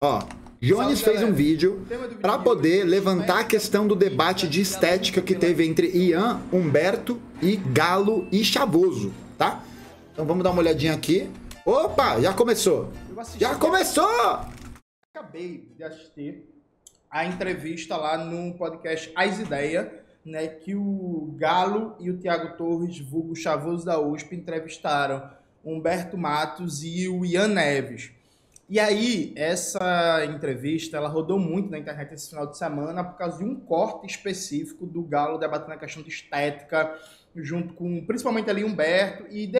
Ó, Jones fez um vídeo para poder levantar a questão do debate de estética que teve entre Ian, Humberto e Galo e Chavoso, tá? Então vamos dar uma olhadinha aqui. Opa, já começou! Já começou! Acabei de assistir a entrevista lá no podcast As Ideias, né, que o Galo e o Thiago Torres, vulgo Chavoso da USP, entrevistaram Humberto Matos e o Ian Neves. E aí, essa entrevista, ela rodou muito na internet esse final de semana por causa de um corte específico do Galo debatendo a questão de estética, junto com, principalmente ali, Humberto e...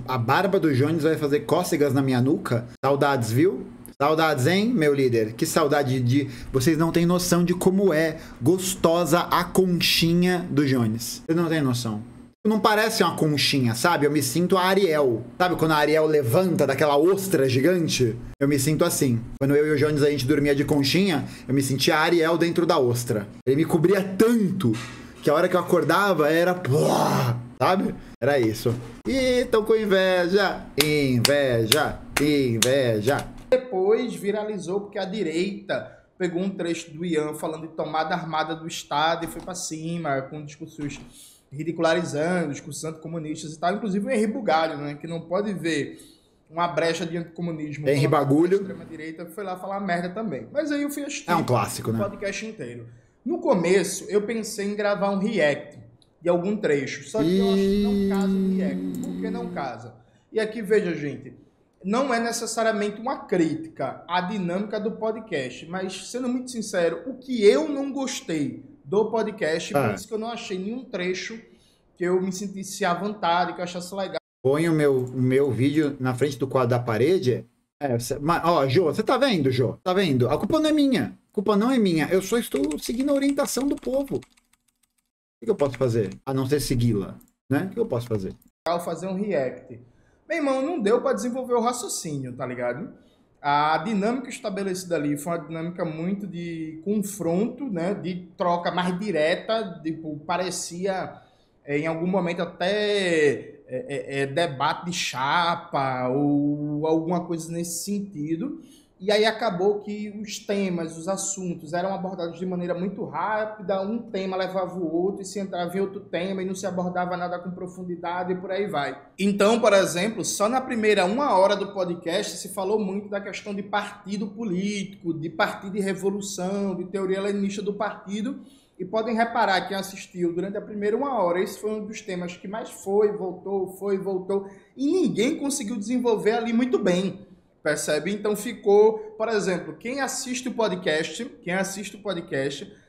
A barba do Jones vai fazer cócegas na minha nuca. Saudades, viu? Saudades, hein, meu líder? Que saudade de... Vocês não têm noção de como é gostosa a conchinha do Jones. Vocês não têm noção. Não parece uma conchinha, sabe? Eu me sinto a Ariel. Sabe quando a Ariel levanta daquela ostra gigante? Eu me sinto assim. Quando eu e o Jones a gente dormia de conchinha, eu me sentia a Ariel dentro da ostra. Ele me cobria tanto que a hora que eu acordava era... Sabe? Era isso. E tô com inveja, inveja, inveja. Depois viralizou porque a direita pegou um trecho do Ian falando de tomada armada do Estado e foi pra cima, com discursos ridicularizando, discussando comunistas e tal. Inclusive o Henri Bugalho, né, que não pode ver uma brecha de anticomunismo. Henri Bagulho. A extrema-direita foi lá falar merda também. Mas aí eu fui assistir um clássico, o né? podcast inteiro. No começo, eu pensei em gravar um react de algum trecho. Só que eu acho que não casa o react. Por que não casa? E aqui, veja, gente, não é necessariamente uma crítica à dinâmica do podcast, mas, sendo muito sincero, o que eu não gostei do podcast, por isso que eu não achei nenhum trecho que eu me sentisse à vontade, que eu achasse legal. Põe o meu vídeo na frente do quadro da parede. Ó, Jô, você tá vendo, Jô? Tá vendo? A culpa não é minha. A culpa não é minha. Eu só estou seguindo a orientação do povo. O que eu posso fazer? A não ser segui-la, né? O que eu posso fazer? Fazer um react. Meu irmão, não deu para desenvolver o raciocínio, tá ligado? A dinâmica estabelecida ali foi uma dinâmica muito de confronto, né? De troca mais direta, tipo, parecia em algum momento até debate de chapa ou alguma coisa nesse sentido. E aí acabou que os temas, os assuntos eram abordados de maneira muito rápida, um tema levava o outro e se entrava em outro tema e não se abordava nada com profundidade e por aí vai. Então, por exemplo, só na primeira 1 hora do podcast se falou muito da questão de partido político, de partido de revolução, de teoria leninista do partido. E podem reparar, quem assistiu durante a primeira 1 hora, esse foi um dos temas que mais foi, voltou, e ninguém conseguiu desenvolver ali muito bem. Percebe? Então ficou, por exemplo, quem assiste o podcast,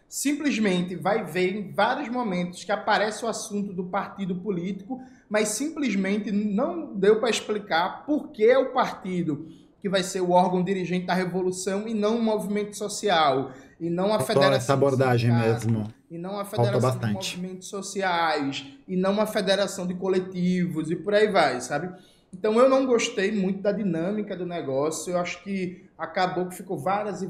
simplesmente vai ver em vários momentos que aparece o assunto do partido político, mas simplesmente não deu para explicar por que é o partido que vai ser o órgão dirigente da revolução e não o movimento social, e não a federação essa abordagem mesmo. E não a federação de movimentos sociais, e não a federação de coletivos, e por aí vai, sabe? Então eu não gostei muito da dinâmica do negócio, eu acho que acabou que ficou várias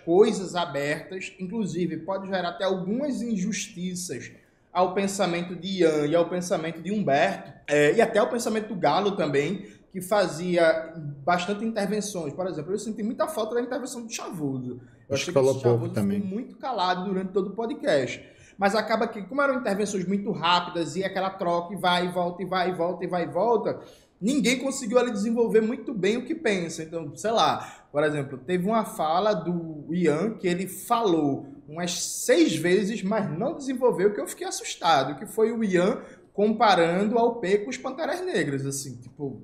coisas abertas, inclusive pode gerar até algumas injustiças ao pensamento de Ian e ao pensamento de Humberto, e até ao pensamento do Galo também, que fazia bastante intervenções. Por exemplo, eu senti muita falta da intervenção do Chavoso. Eu achei que o Chavoso ficou muito calado durante todo o podcast. Mas acaba que, como eram intervenções muito rápidas e aquela troca e vai e volta, e vai e volta, e vai e volta, ninguém conseguiu ali desenvolver muito bem o que pensa. Então, sei lá, por exemplo, teve uma fala do Ian que ele falou umas 6 vezes, mas não desenvolveu, que eu fiquei assustado, que foi o Ian comparando a UP com os Panteras Negras, assim, tipo,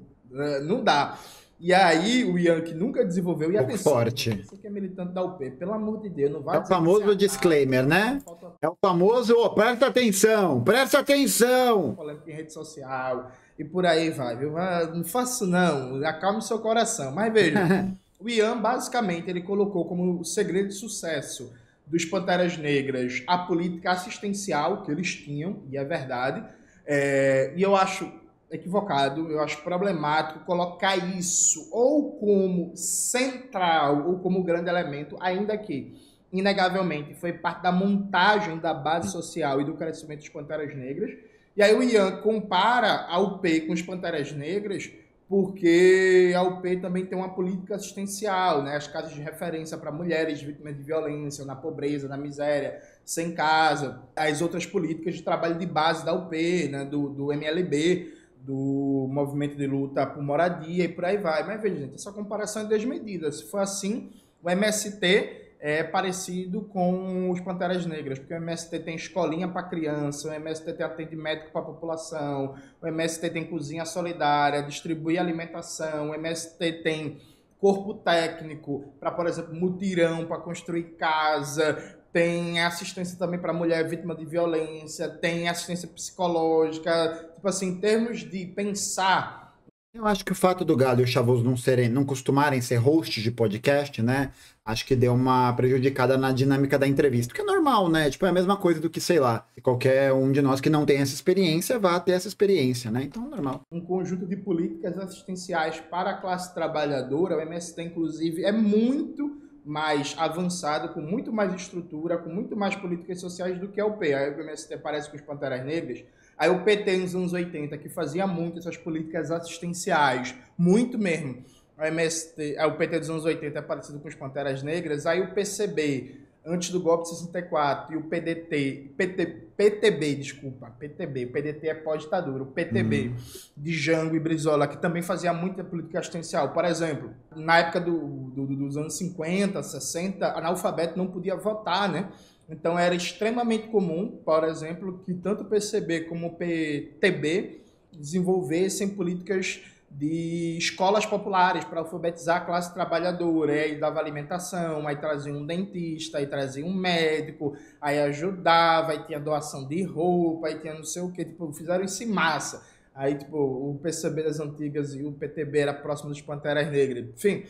não dá. E aí, o Ian, que nunca desenvolveu, e atenção, forte. Você que é militante da UP, pelo amor de Deus, não vai... É o famoso disclaimer, né? É o famoso, presta atenção, presta atenção! Polêmica em rede social, e por aí vai, viu? Não faço não, acalme seu coração. Mas veja, o Ian, basicamente, ele colocou como segredo de sucesso dos Panteras Negras a política assistencial que eles tinham, e é verdade, e eu acho equivocado, eu acho problemático colocar isso ou como central ou como grande elemento, ainda que, inegavelmente, foi parte da montagem da base social e do crescimento dos Panteras Negras. E aí o Ian compara a UP com os Panteras Negras porque a UP também tem uma política assistencial, né? As casas de referência para mulheres vítimas de violência, na pobreza, na miséria, sem casa, as outras políticas de trabalho de base da UP, né? do MLB, do Movimento de Luta por Moradia e por aí vai. Mas veja, gente, essa comparação é desmedida. Se for assim, o MST é parecido com os Panteras Negras, porque o MST tem escolinha para criança, o MST tem atendimento médico para a população, o MST tem cozinha solidária, distribui alimentação, o MST tem corpo técnico para, por exemplo, mutirão, para construir casa, tem assistência também para mulher vítima de violência, tem assistência psicológica, tipo assim, em termos de pensar. Eu acho que o fato do Galo e o Chavoso não costumarem ser hosts de podcast, né? Acho que deu uma prejudicada na dinâmica da entrevista. Porque é normal, né? Tipo, é a mesma coisa do que, sei lá, qualquer um de nós que não tem essa experiência vá ter essa experiência, né? Então é normal. Um conjunto de políticas assistenciais para a classe trabalhadora, o MST, inclusive, é muito mais avançado, com muito mais estrutura, com muito mais políticas sociais do que a UP. Aí o MST parece com os Panteras Negras. Aí o PT nos anos 80, que fazia muito essas políticas assistenciais, muito mesmo. O PT dos anos 80 é parecido com os Panteras Negras. Aí o PCB, antes do golpe de 64, e o PTB, o PDT é pós-ditadura, o PTB de Jango e Brizola, que também fazia muita política assistencial. Por exemplo, na época dos anos 50, 60, analfabeto não podia votar, né? Então era extremamente comum, por exemplo, que tanto o PCB como o PTB desenvolvessem políticas de escolas populares para alfabetizar a classe trabalhadora. Aí dava alimentação, aí trazia um dentista, aí trazia um médico, aí ajudava, aí tinha doação de roupa, aí tinha não sei o que, tipo, fizeram isso em massa. Aí, tipo, o PCB das antigas e o PTB era próximo dos Panteras Negras. Enfim,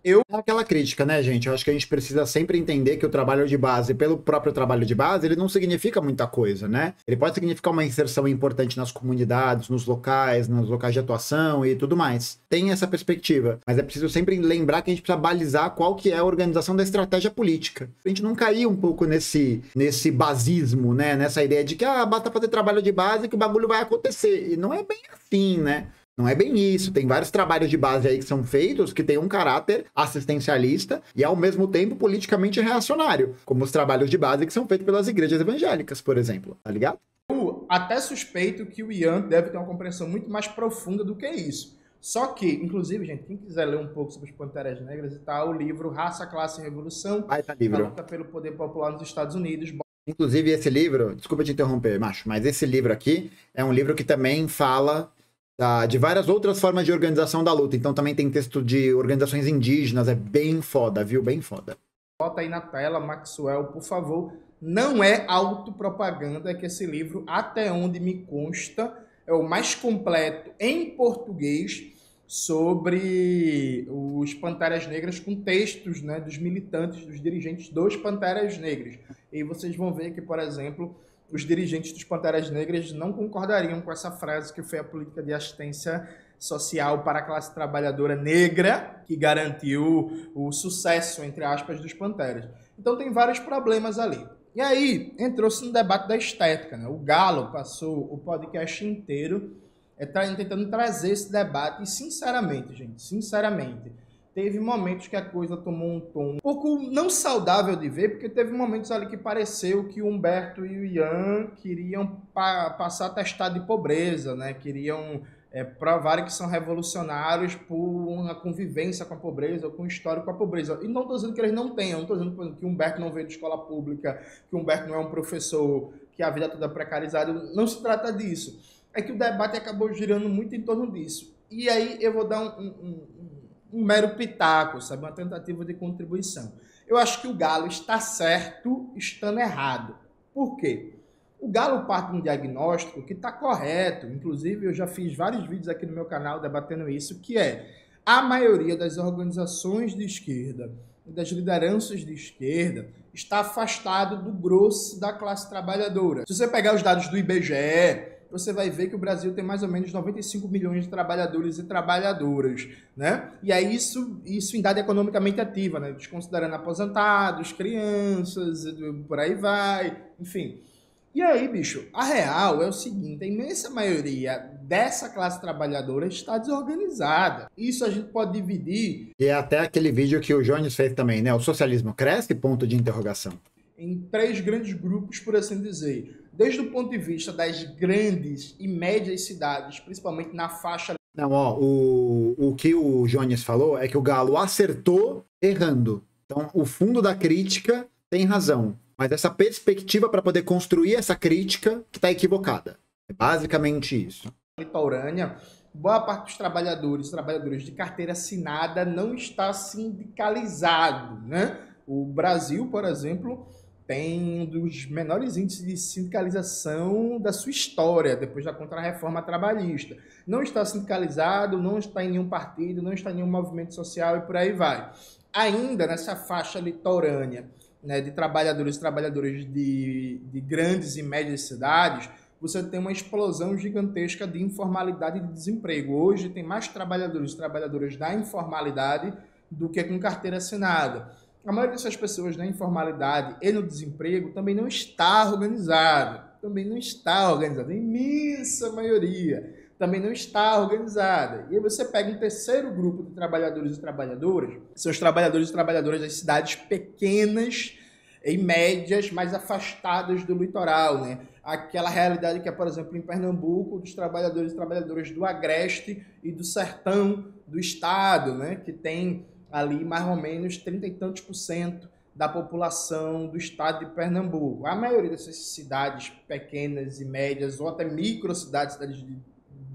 É aquela crítica, né, gente? Eu acho que a gente precisa sempre entender que o trabalho de base, pelo próprio trabalho de base, ele não significa muita coisa, né? Ele pode significar uma inserção importante nas comunidades, nos locais de atuação e tudo mais. Tem essa perspectiva, mas é preciso sempre lembrar que a gente precisa balizar qual que é a organização da estratégia política. A gente não cair um pouco nesse basismo, né? Nessa ideia de que, basta fazer trabalho de base que o bagulho vai acontecer. E não é bem assim, né? Não é bem isso. Tem vários trabalhos de base aí que são feitos que têm um caráter assistencialista e, ao mesmo tempo, politicamente reacionário, como os trabalhos de base que são feitos pelas igrejas evangélicas, por exemplo. Tá ligado? Eu até suspeito que o Ian deve ter uma compreensão muito mais profunda do que isso. Só que, inclusive, gente, quem quiser ler um pouco sobre os Panteras Negras, está o livro Raça, Classe e Revolução, Vai, tá livro. a luta pelo poder popular nos Estados Unidos. Inclusive, esse livro, desculpa te interromper, macho, mas esse livro aqui é um livro que também fala de várias outras formas de organização da luta. Então também tem texto de organizações indígenas. É bem foda, viu? Bem foda. Bota aí na tela, Maxwell, por favor. Não é autopropaganda, é que esse livro, até onde me consta, é o mais completo em português sobre os Panteras Negras, com textos, né, dos militantes, dos dirigentes dos Panteras Negras. E vocês vão ver que, por exemplo, os dirigentes dos Panteras Negras não concordariam com essa frase que foi a política de assistência social para a classe trabalhadora negra que garantiu o sucesso, entre aspas, dos Panteras. Então tem vários problemas ali. E aí entrou-se no debate da estética, né? O Galo passou o podcast inteiro tentando trazer esse debate e, sinceramente, gente, teve momentos que a coisa tomou um tom um pouco não saudável de ver, porque teve momentos ali que pareceu que o Humberto e o Ian queriam passar atestado de pobreza, né? Queriam provar que são revolucionários por uma convivência com a pobreza ou com um histórico com a pobreza. E não estou dizendo que eles não tenham, não estou dizendo, por exemplo, que o Humberto não veio de escola pública, que o Humberto não é um professor, que a vida toda é precarizada. Não se trata disso. É que o debate acabou girando muito em torno disso. E aí eu vou dar um mero pitaco, sabe? Uma tentativa de contribuição. Eu acho que o Galo está certo, estando errado. Por quê? O Galo parte de um diagnóstico que está correto. Inclusive, eu já fiz vários vídeos aqui no meu canal debatendo isso, que é a maioria das organizações de esquerda e das lideranças de esquerda está afastado do grosso da classe trabalhadora. Se você pegar os dados do IBGE, você vai ver que o Brasil tem mais ou menos 95 milhões de trabalhadores e trabalhadoras, né? E aí isso em dado economicamente ativa, né? Desconsiderando aposentados, crianças, por aí vai, enfim. E aí, bicho, a real é o seguinte, a imensa maioria dessa classe trabalhadora está desorganizada. Isso a gente pode dividir... E é até aquele vídeo que o Jones fez também, né? O socialismo cresce? Ponto de interrogação. Em 3 grandes grupos, por assim dizer. Desde o ponto de vista das grandes e médias cidades, principalmente na faixa... Não, ó, o que o Jones falou é que o Galo acertou errando. Então, o fundo da crítica tem razão. Mas essa perspectiva para poder construir essa crítica que está equivocada. É basicamente isso. Litorânea, boa parte dos trabalhadores de carteira assinada não está sindicalizado, né? O Brasil, por exemplo, tem um dos menores índices de sindicalização da sua história, depois da Contra-Reforma Trabalhista. Não está sindicalizado, não está em nenhum partido, não está em nenhum movimento social e por aí vai. Ainda nessa faixa litorânea, né, de trabalhadores e trabalhadoras de grandes e médias cidades, você tem uma explosão gigantesca de informalidade e de desemprego. Hoje tem mais trabalhadores e trabalhadoras da informalidade do que com carteira assinada. A maioria dessas pessoas na informalidade e no desemprego também não está organizada. A imensa maioria também não está organizada. E aí você pega um terceiro grupo de trabalhadores e trabalhadoras, são os trabalhadores e trabalhadoras das cidades pequenas e médias, mais afastadas do litoral, né? Aquela realidade que é, por exemplo, em Pernambuco, dos trabalhadores e trabalhadoras do agreste e do sertão do estado, né? Que tem ali mais ou menos 30 e tantos % da população do estado de Pernambuco. A maioria dessas cidades pequenas e médias, ou até microcidades, cidades de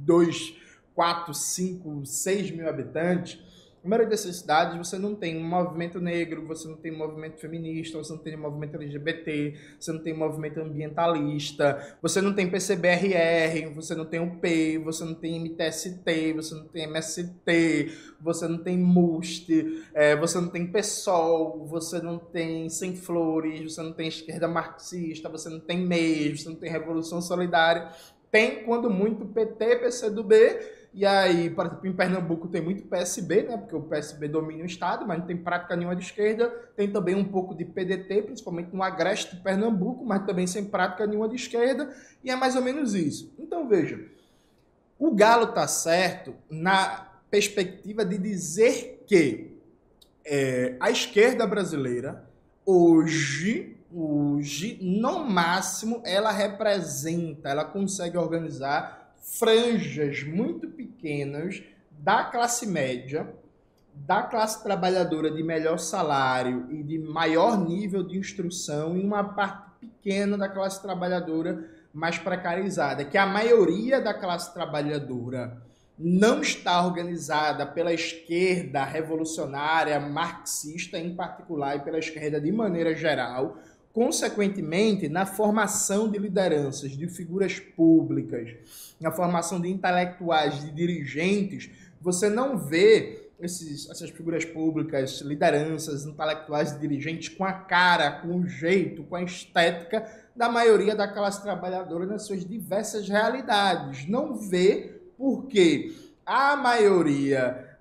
2, 4, 5, 6 mil habitantes, na maioria dessas cidades você não tem um movimento negro, você não tem um movimento feminista, você não tem um movimento LGBT, você não tem um movimento ambientalista, você não tem PCBRR, você não tem UP, você não tem MTST, você não tem MST, você não tem MUST, você não tem PSOL, você não tem Sem Flores, você não tem esquerda marxista, você não tem MES, você não tem Revolução Solidária. Tem, quando muito, PT, PCdoB, e aí, por exemplo, em Pernambuco tem muito PSB, né, porque o PSB domina o estado, mas não tem prática nenhuma de esquerda. Tem também um pouco de PDT, principalmente no agreste de Pernambuco, mas também sem prática nenhuma de esquerda, e é mais ou menos isso. Então, veja, o Galo está certo na perspectiva de dizer que a esquerda brasileira, hoje, no máximo, ela representa, ela consegue organizar franjas muito pequenas da classe média, da classe trabalhadora de melhor salário e de maior nível de instrução, e uma parte pequena da classe trabalhadora mais precarizada, que a maioria da classe trabalhadora não está organizada pela esquerda revolucionária, marxista em particular, e pela esquerda de maneira geral. Consequentemente, na formação de lideranças, de figuras públicas, na formação de intelectuais, de dirigentes, você não vê essas figuras públicas, lideranças, intelectuais e dirigentes com a cara, com o jeito, com a estética da maioria da classe trabalhadora nas suas diversas realidades. Não vê porque a maioria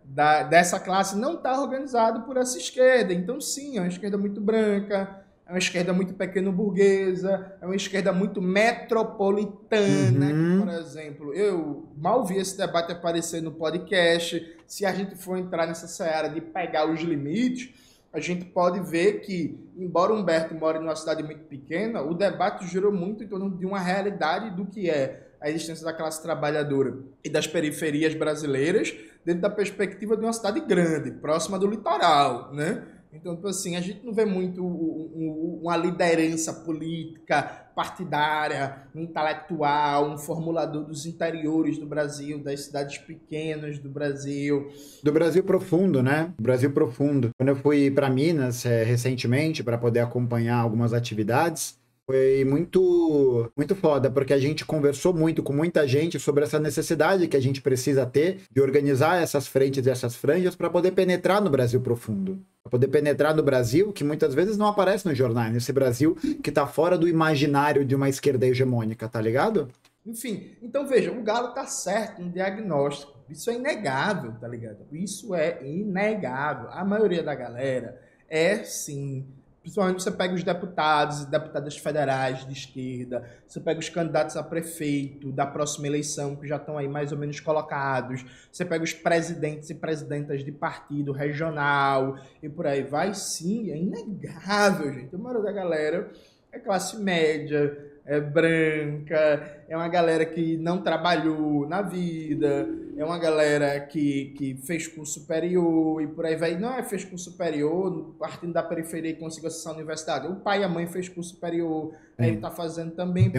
dessa classe não está organizada por essa esquerda. Então, sim, é uma esquerda muito branca, é uma esquerda muito pequeno-burguesa, é uma esquerda muito metropolitana. Que, por exemplo, eu mal vi esse debate aparecer no podcast. Se a gente for entrar nessa seara de pegar os limites, a gente pode ver que, embora Humberto more numa cidade muito pequena, o debate girou muito em torno de uma realidade do que é a existência da classe trabalhadora e das periferias brasileiras dentro da perspectiva de uma cidade grande, próxima do litoral, né? Então, tipo assim, a gente não vê muito uma liderança política, partidária, intelectual, um formulador dos interiores do Brasil, das cidades pequenas do Brasil. Do Brasil profundo, né? Brasil profundo. Quando eu fui para Minas recentemente para poder acompanhar algumas atividades, foi muito foda, porque a gente conversou muito com muita gente sobre essa necessidade que a gente precisa ter de organizar essas frentes e essas franjas para poder penetrar no Brasil profundo. Para poder penetrar no Brasil, que muitas vezes não aparece nos jornais, nesse Brasil que tá fora do imaginário de uma esquerda hegemônica, tá ligado? Enfim, então veja, o Galo tá certo no diagnóstico. Isso é inegável, tá ligado? Isso é inegável. A maioria da galera é, sim, Principalmente você pega os deputados e deputadas federais de esquerda, você pega os candidatos a prefeito da próxima eleição, que já estão aí mais ou menos colocados, você pega os presidentes e presidentas de partido regional e por aí vai. Sim, é inegável, gente. A maioria da galera é classe média, é branca, é uma galera que não trabalhou na vida, é uma galera que fez curso superior e por aí vai. Não fez curso superior, partindo da periferia e conseguiu acessar a universidade. O pai e a mãe fez curso superior, aí ele tá fazendo também.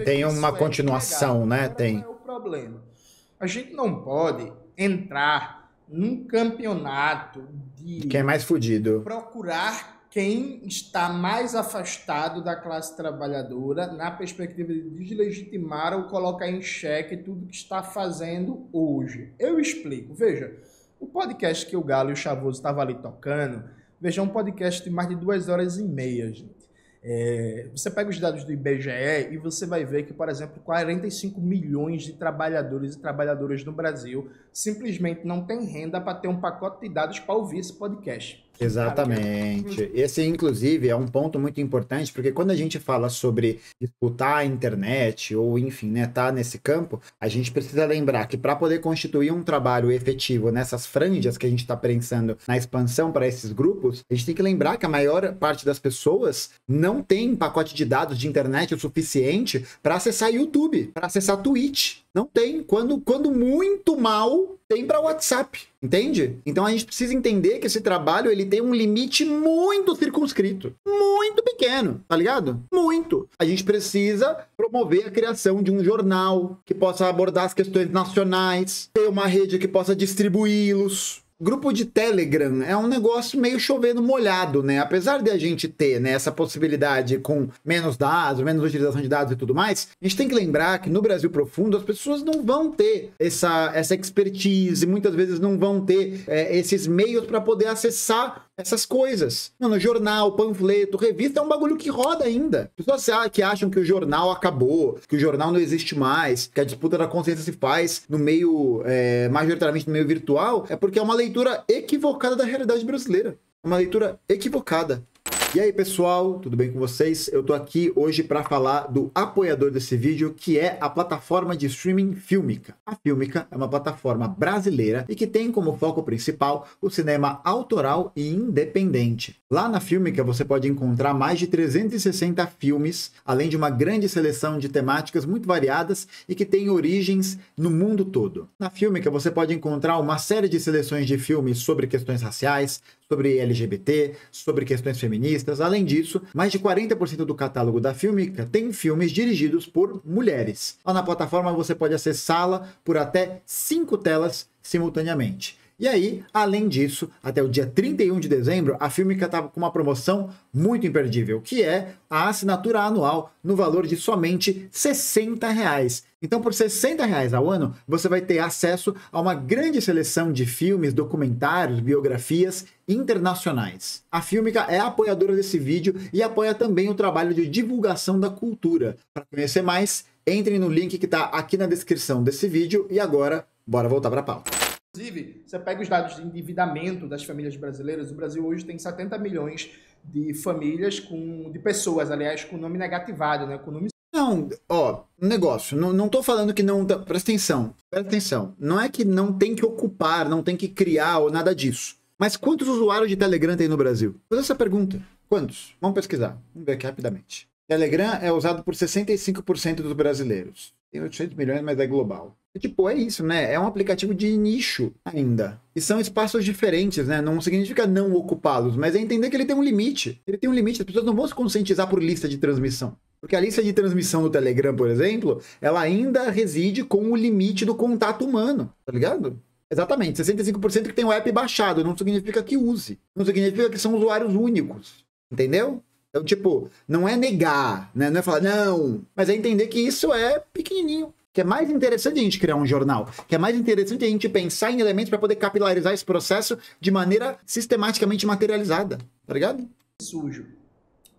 Tem uma continuação, né? Agora, tem. qual é o problema? A gente não pode entrar num campeonato de Quem é mais fudido. Procurar quem está mais afastado da classe trabalhadora na perspectiva de deslegitimar ou colocar em xeque tudo que está fazendo hoje. Eu explico. Veja, o podcast que o Galo e o Chavoso estavam ali tocando, veja, é um podcast de mais de 2 horas e meia, gente. Você pega os dados do IBGE e você vai ver que, por exemplo, 45 milhões de trabalhadores e trabalhadoras no Brasil simplesmente não têm renda para ter um pacote de dados para ouvir esse podcast. Exatamente. Esse, inclusive, é um ponto muito importante, porque quando a gente fala sobre disputar a internet, ou enfim, né, tá nesse campo, a gente precisa lembrar que para poder constituir um trabalho efetivo nessas franjas que a gente está pensando na expansão para esses grupos, a gente tem que lembrar que a maior parte das pessoas não tem pacote de dados de internet o suficiente para acessar YouTube, para acessar Twitch. Não tem. Quando muito mal, tem para WhatsApp, entende? Então a gente precisa entender que esse trabalho ele tem um limite muito circunscrito, muito pequeno, tá ligado? Muito. A gente precisa promover a criação de um jornal que possa abordar as questões nacionais, ter uma rede que possa distribuí-los. Grupo de Telegram é um negócio meio chovendo molhado, né? Apesar de a gente ter, né, essa possibilidade com menos dados, menos utilização de dados e tudo mais, a gente tem que lembrar que no Brasil profundo as pessoas não vão ter essa expertise, muitas vezes não vão ter esses meios para poder acessar essas coisas. Mano, jornal, panfleto, revista é um bagulho que roda ainda. Pessoas que acham que o jornal acabou, que o jornal não existe mais, que a disputa da consciência se faz no meio, majoritariamente no meio virtual, é porque é uma leitura equivocada da realidade brasileira. Uma leitura equivocada. E aí, pessoal, tudo bem com vocês? Eu tô aqui hoje para falar do apoiador desse vídeo, que é a plataforma de streaming Filmica. A Filmica é uma plataforma brasileira e que tem como foco principal o cinema autoral e independente. Lá na Filmica você pode encontrar mais de 360 filmes, além de uma grande seleção de temáticas muito variadas e que tem origens no mundo todo. Na Filmica você pode encontrar uma série de seleções de filmes sobre questões raciais, sobre LGBT, sobre questões feministas. Além disso, mais de 40% do catálogo da Filmica tem filmes dirigidos por mulheres. Lá na plataforma você pode acessá-la por até 5 telas simultaneamente. E aí, além disso, até o dia 31 de dezembro, a Filmica estava com uma promoção muito imperdível, que é a assinatura anual no valor de somente R$ 60. Então, por R$ 60 ao ano, você vai ter acesso a uma grande seleção de filmes, documentários, biografias internacionais. A Filmica é apoiadora desse vídeo e apoia também o trabalho de divulgação da cultura. Para conhecer mais, entre no link que está aqui na descrição desse vídeo e agora, bora voltar para a pauta. Inclusive, você pega os dados de endividamento das famílias brasileiras, o Brasil hoje tem 70 milhões de famílias, de pessoas, aliás, com nome negativado, né? Com nome... Não, ó, negócio, não tô falando que não... Presta atenção. Não é que não tem que ocupar, não tem que criar ou nada disso. Mas quantos usuários de Telegram tem no Brasil? Fazer essa pergunta. Quantos? Vamos pesquisar. Vamos ver aqui rapidamente. Telegram é usado por 65% dos brasileiros. Tem 800 milhões, mas é global. E, tipo, é isso, né? É um aplicativo de nicho ainda. E são espaços diferentes, né? Não significa não ocupá-los, mas é entender que ele tem um limite. Ele tem um limite. As pessoas não vão se conscientizar por lista de transmissão. Porque a lista de transmissão do Telegram, por exemplo, ela ainda reside com o limite do contato humano. Tá ligado? Exatamente. 65% que tem o app baixado. Não significa que use. Não significa que são usuários únicos. Entendeu? Então, tipo, não é negar, né? Não é falar, não. Mas é entender que isso é pequenininho. Que é mais interessante a gente criar um jornal. Que é mais interessante a gente pensar em elementos para poder capilarizar esse processo de maneira sistematicamente materializada. Tá ligado? Sujo.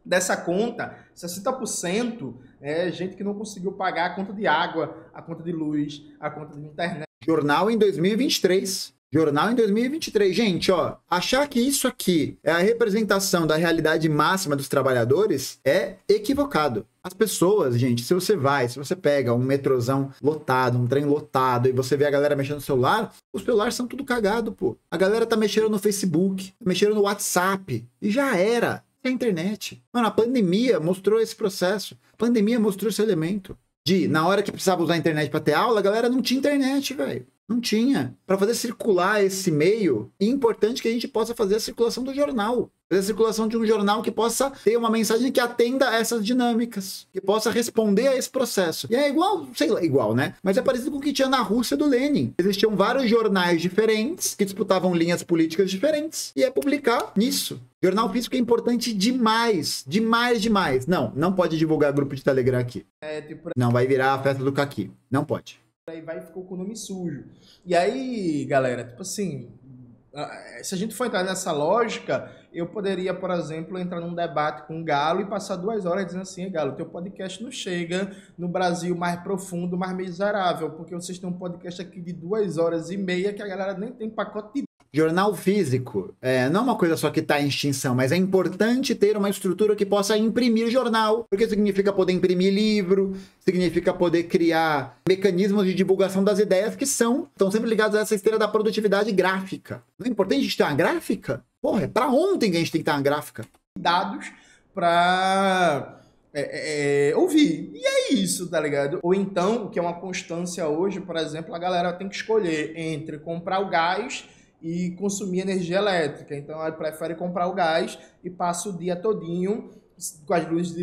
Dessa conta, 60% é gente que não conseguiu pagar a conta de água, a conta de luz, a conta de internet. Jornal em 2023. Jornal em 2023. Gente, ó, achar que isso aqui é a representação da realidade máxima dos trabalhadores é equivocado. As pessoas, gente, se você pega um metrozão lotado, um trem lotado, e você vê a galera mexendo no celular, os celulares são tudo cagado, pô. A galera tá mexendo no Facebook, mexendo no WhatsApp, e já era. É a internet. Mano, a pandemia mostrou esse processo. A pandemia mostrou esse elemento. Na hora que precisava usar a internet pra ter aula, a galera não tinha internet, velho. Não tinha. Para fazer circular esse meio, é importante que a gente possa fazer a circulação do jornal. Fazer a circulação de um jornal que possa ter uma mensagem que atenda a essas dinâmicas. Que possa responder a esse processo. E é igual, sei lá, igual, né? Mas é parecido com o que tinha na Rússia do Lenin. Existiam vários jornais diferentes que disputavam linhas políticas diferentes. E é publicar nisso. Jornal físico é importante demais. Demais, demais. Não pode divulgar grupo de Telegram aqui. Não, vai virar a festa do caqui. Não pode. Aí vai e ficou com o nome sujo. E aí, galera, tipo assim, se a gente for entrar nessa lógica, eu poderia, por exemplo, entrar num debate com o Galo e passar 2 horas dizendo assim: Galo, teu podcast não chega no Brasil mais profundo, mais miserável, porque vocês têm um podcast aqui de 2 horas e meia que a galera nem tem pacote de... Jornal físico não é uma coisa só que está em extinção, mas é importante ter uma estrutura que possa imprimir jornal, porque significa poder imprimir livro, significa poder criar mecanismos de divulgação das ideias que estão sempre ligados a essa esteira da produtividade gráfica. Não é importante a gente ter uma gráfica? Porra, é pra ontem que a gente tem que ter uma gráfica. Dados pra... ouvir. E é isso, tá ligado? Ou então, o que é uma constância hoje, por exemplo, a galera tem que escolher entre comprar o gás e consumir energia elétrica. Então, ela prefere comprar o gás e passa o dia todinho com as luzes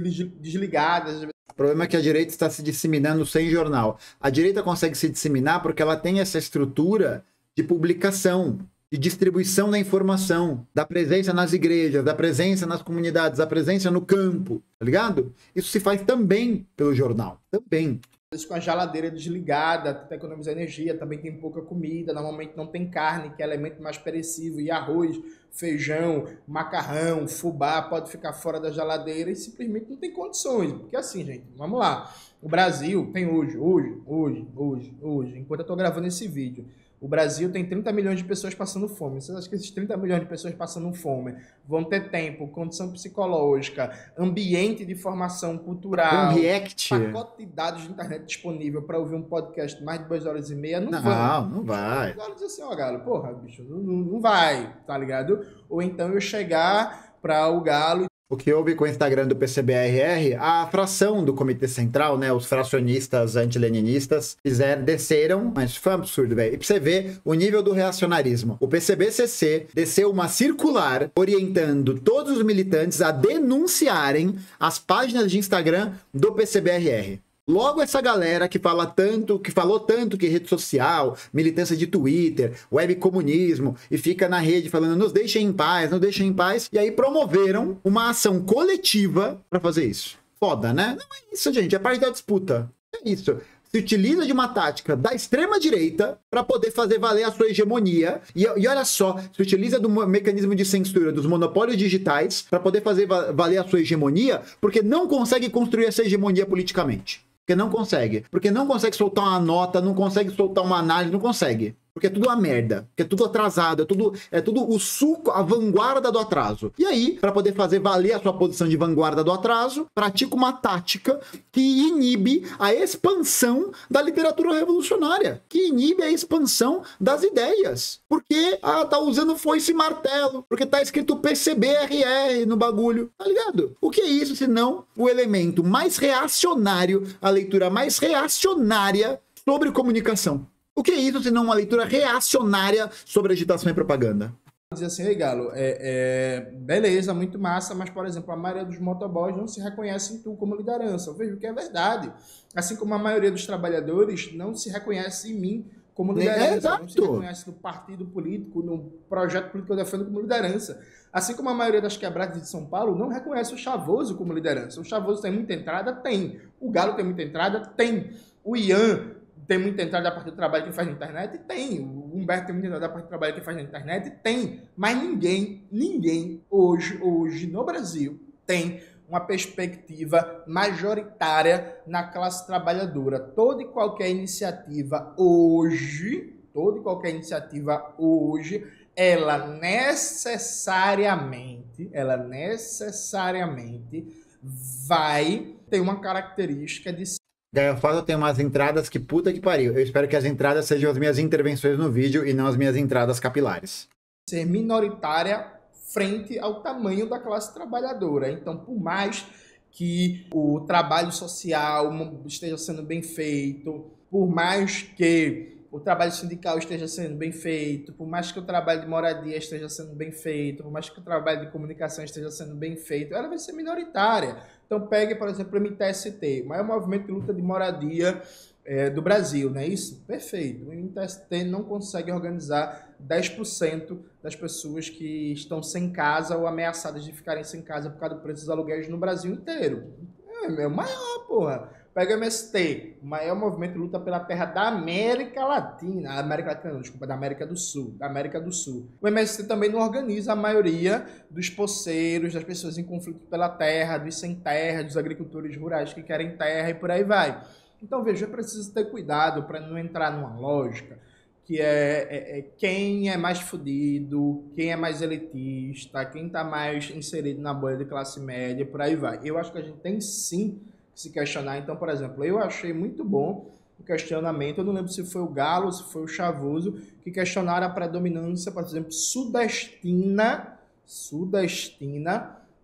desligadas. O problema é que a direita está se disseminando sem jornal. A direita consegue se disseminar porque ela tem essa estrutura de publicação, de distribuição da informação, da presença nas igrejas, da presença nas comunidades, da presença no campo, tá ligado? Isso se faz também pelo jornal, também. Com a geladeira desligada, tenta economizar energia, também tem pouca comida, normalmente não tem carne, que é elemento mais perecível, e arroz, feijão, macarrão, fubá, pode ficar fora da geladeira e simplesmente não tem condições. Porque assim, gente, vamos lá, o Brasil tem hoje, enquanto eu tô gravando esse vídeo, o Brasil tem 30 milhões de pessoas passando fome. Vocês acham que esses 30 milhões de pessoas passando fome vão ter tempo, condição psicológica, ambiente de formação cultural, pacote de dados de internet disponível para ouvir um podcast de mais de 2 horas e meia? Não vai. Não vai. O Galo diz assim, Galo, porra, bicho, não vai, tá ligado? Ou então eu chegar para o Galo... O que houve com o Instagram do PCBRR, a fração do Comitê Central, né, os fracionistas antileninistas, desceram, mas foi um absurdo, velho. E pra você ver o nível do reacionarismo. O PCB-CC desceu uma circular orientando todos os militantes a denunciarem as páginas de Instagram do PCBRR. Logo essa galera que falou tanto que rede social, militância de Twitter, webcomunismo, e fica na rede falando nos deixem em paz, e aí promoveram uma ação coletiva pra fazer isso. Foda, né? Não é isso, gente, é parte da disputa. É isso. Se utiliza de uma tática da extrema-direita para poder fazer valer a sua hegemonia. E olha só, se utiliza do mecanismo de censura dos monopólios digitais para poder fazer valer a sua hegemonia, porque não consegue construir essa hegemonia politicamente. Porque não consegue soltar uma nota, não consegue soltar uma análise, não consegue. Porque é tudo uma merda, porque é tudo atrasado, é tudo o suco, a vanguarda do atraso. E aí, para poder fazer valer a sua posição de vanguarda do atraso, pratica uma tática que inibe a expansão da literatura revolucionária, que inibe a expansão das ideias. Porque, tá usando foice e martelo, porque tá escrito PCBRR no bagulho, tá ligado? O que é isso, senão o elemento mais reacionário, a leitura mais reacionária sobre comunicação? O que é isso, senão uma leitura reacionária sobre agitação e propaganda? Dizer assim, ei, Galo, beleza, muito massa, mas, por exemplo, a maioria dos motoboys não se reconhece em tu como liderança. Eu vejo que é verdade. Assim como a maioria dos trabalhadores não se reconhece em mim como liderança. Não se reconhece no partido político, no projeto político que eu defendo como liderança. Assim como a maioria das quebradas de São Paulo não reconhece o Chavoso como liderança. O Chavoso tem muita entrada? Tem. O Galo tem muita entrada? Tem. O Ian tem muita entrada a partir do trabalho que faz na internet? Tem. O Humberto tem muita entrada a partir do trabalho que faz na internet? Tem. Mas ninguém hoje no Brasil tem uma perspectiva majoritária na classe trabalhadora. Toda e qualquer iniciativa hoje toda e qualquer iniciativa hoje, ela necessariamente vai ter uma característica de Gaia Foto tem umas entradas que puta que pariu. Eu espero que as entradas sejam as minhas intervenções no vídeo e não as minhas entradas capilares. ser minoritária frente ao tamanho da classe trabalhadora. Então, por mais que o trabalho social esteja sendo bem feito, por mais que o trabalho sindical esteja sendo bem feito, por mais que o trabalho de moradia esteja sendo bem feito, por mais que o trabalho de comunicação esteja sendo bem feito, ela vai ser minoritária. Então, pegue, por exemplo, o MTST, o maior movimento de luta de moradia do Brasil, não é isso? Perfeito. O MTST não consegue organizar 10% das pessoas que estão sem casa ou ameaçadas de ficarem sem casa por causa do preço dos aluguéis no Brasil inteiro. É o maior, porra. Pega o MST, o maior movimento de luta pela terra da América Latina. América Latina não, desculpa, da América do Sul. Da América do Sul. O MST também não organiza a maioria dos poceiros, das pessoas em conflito pela terra, dos sem terra, dos agricultores rurais que querem terra e por aí vai. Então, veja, eu preciso ter cuidado para não entrar numa lógica que quem é mais fudido, quem é mais elitista, quem está mais inserido na bolha de classe média, por aí vai. Eu acho que a gente tem sim que se questionar. Então, por exemplo, eu achei muito bom o questionamento, eu não lembro se foi o Galo, se foi o Chavoso, que questionaram a predominância, por exemplo, sudestina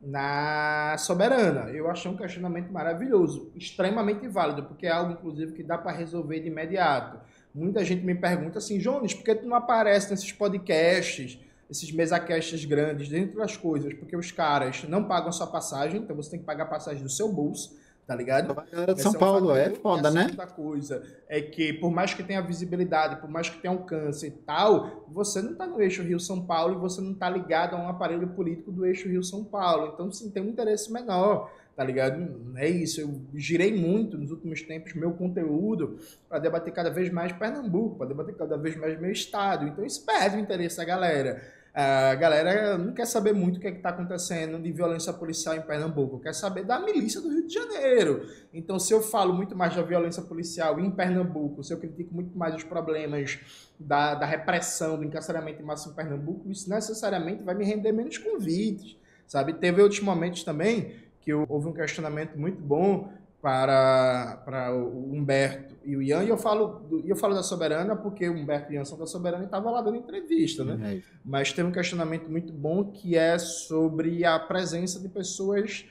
na Soberana. Eu achei um questionamento maravilhoso, extremamente válido, porque é algo, inclusive, que dá para resolver de imediato. Muita gente me pergunta assim, Jones, por que tu não aparece nesses podcasts, esses mesacasts grandes, dentro das coisas? Porque os caras não pagam sua passagem, então você tem que pagar a passagem do seu bolso, tá ligado? A galera de São Paulo é foda, né? A coisa é que, por mais que tenha visibilidade, por mais que tenha alcance e tal, você não tá no eixo Rio-São Paulo e você não tá ligado a um aparelho político do eixo Rio-São Paulo. Então, sim, tem um interesse menor, tá ligado? É isso, eu girei muito nos últimos tempos meu conteúdo para debater cada vez mais Pernambuco, para debater cada vez mais meu estado. Então, isso perde o interesse da galera. A galera não quer saber muito o que está acontecendo de violência policial em Pernambuco, quer saber da milícia do Rio de Janeiro. Então, se eu falo muito mais da violência policial em Pernambuco, se eu critico muito mais os problemas da repressão, do encarceramento em massa em Pernambuco, isso necessariamente vai me render menos convites, sabe? Teve outros momentos também que houve um questionamento muito bom para o Humberto e o Ian, e eu falo da Soberana porque o Humberto e o Ian são da Soberana e estava lá dando entrevista, né? Mas tem um questionamento muito bom que é sobre a presença de pessoas